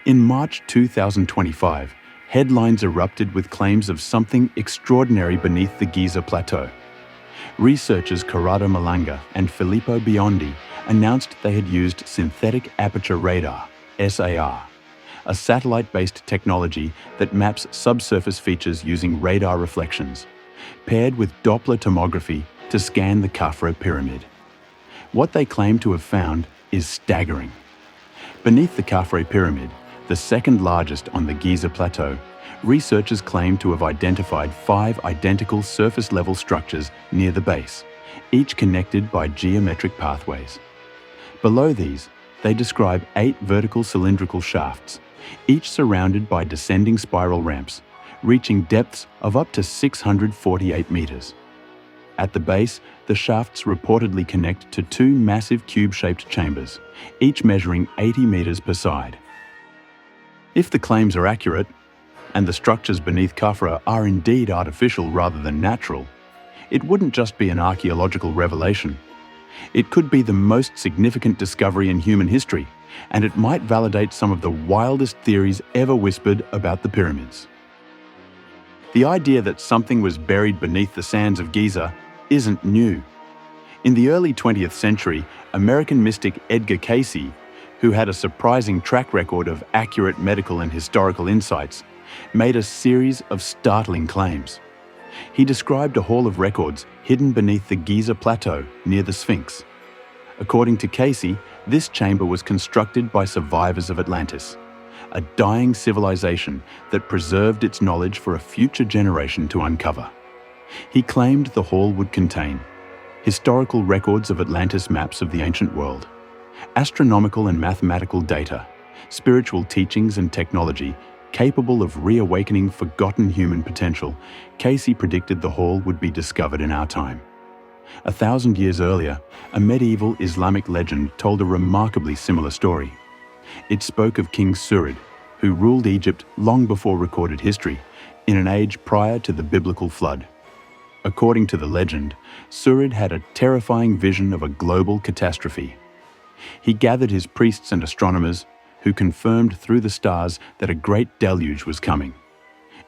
In March 2025, headlines erupted with claims of something extraordinary beneath the Giza plateau. Researchers Corrado Malanga and Filippo Biondi announced they had used synthetic aperture radar, SAR, a satellite-based technology that maps subsurface features using radar reflections, paired with Doppler tomography to scan the Khafre Pyramid. What they claim to have found is staggering. Beneath the Khafre Pyramid, the second largest on the Giza plateau, researchers claim to have identified 5 identical surface-level structures near the base, each connected by geometric pathways. Below these, they describe 8 vertical cylindrical shafts, each surrounded by descending spiral ramps, reaching depths of up to 648 meters. At the base, the shafts reportedly connect to 2 massive cube-shaped chambers, each measuring 80 meters per side. If the claims are accurate, and the structures beneath Khafre are indeed artificial rather than natural, it wouldn't just be an archaeological revelation. It could be the most significant discovery in human history, and it might validate some of the wildest theories ever whispered about the pyramids. The idea that something was buried beneath the sands of Giza isn't new. In the early 20th century, American mystic Edgar Cayce, who had a surprising track record of accurate medical and historical insights, made a series of startling claims. He described a hall of records hidden beneath the Giza plateau near the Sphinx. According to Cayce, this chamber was constructed by survivors of Atlantis, a dying civilization that preserved its knowledge for a future generation to uncover. He claimed the hall would contain historical records of Atlantis maps of the ancient world, astronomical and mathematical data, spiritual teachings and technology capable of reawakening forgotten human potential. Cayce predicted the hall would be discovered in our time. 1,000 years earlier, a medieval Islamic legend told a remarkably similar story. It spoke of King Surid, who ruled Egypt long before recorded history, in an age prior to the biblical flood. According to the legend, Surid had a terrifying vision of a global catastrophe. He gathered his priests and astronomers, who confirmed through the stars that a great deluge was coming.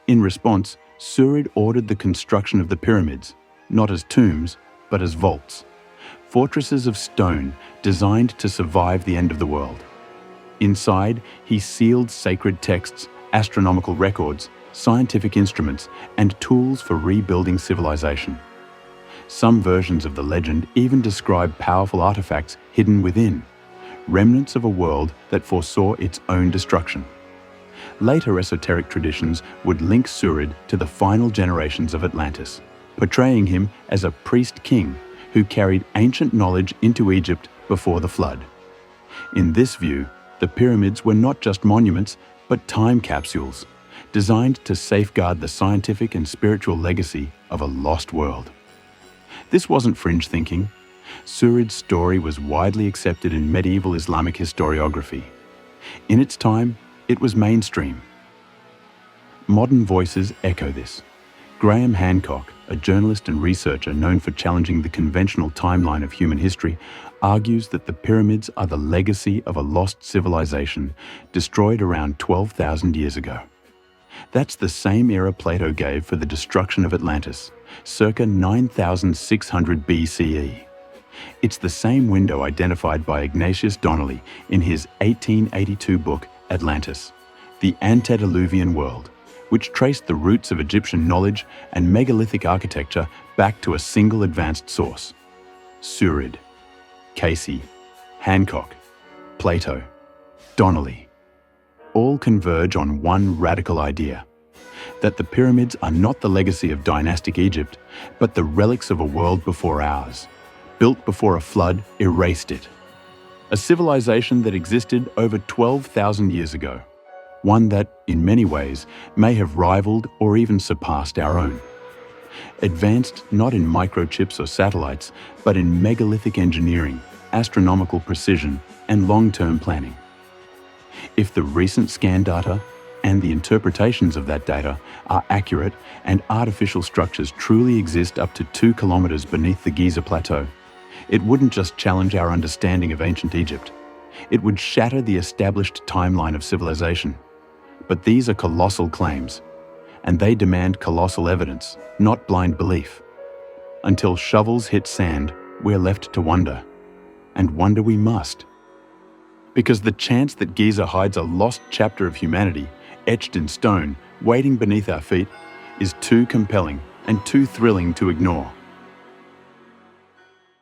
In response, Surid ordered the construction of the pyramids, not as tombs, but as vaults, fortresses of stone designed to survive the end of the world. Inside, he sealed sacred texts, astronomical records, scientific instruments, and tools for rebuilding civilization. Some versions of the legend even describe powerful artifacts hidden within, remnants of a world that foresaw its own destruction. Later esoteric traditions would link Surid to the final generations of Atlantis, portraying him as a priest-king who carried ancient knowledge into Egypt before the flood. In this view, the pyramids were not just monuments, but time capsules, designed to safeguard the scientific and spiritual legacy of a lost world. This wasn't fringe thinking. Surid's story was widely accepted in medieval Islamic historiography. In its time, it was mainstream. Modern voices echo this. Graham Hancock, a journalist and researcher known for challenging the conventional timeline of human history, argues that the pyramids are the legacy of a lost civilization destroyed around 12,000 years ago. That's the same era Plato gave for the destruction of Atlantis, circa 9,600 BCE. It's the same window identified by Ignatius Donnelly in his 1882 book Atlantis, the Antediluvian World, which traced the roots of Egyptian knowledge and megalithic architecture back to a single advanced source: Surid. Cayce, Hancock, Plato, Donnelly. All converge on one radical idea: that the pyramids are not the legacy of dynastic Egypt, but the relics of a world before ours, built before a flood erased it. A civilization that existed over 12,000 years ago, one that, in many ways, may have rivaled or even surpassed our own. Advanced not in microchips or satellites, but in megalithic engineering, astronomical precision, and long-term planning. If the recent scan data and the interpretations of that data are accurate and artificial structures truly exist up to 2 kilometers beneath the Giza plateau, it wouldn't just challenge our understanding of ancient Egypt. It would shatter the established timeline of civilization. But these are colossal claims, and they demand colossal evidence, not blind belief. Until shovels hit sand, we're left to wonder. And wonder we must. Because the chance that Giza hides a lost chapter of humanity, etched in stone, waiting beneath our feet, is too compelling and too thrilling to ignore.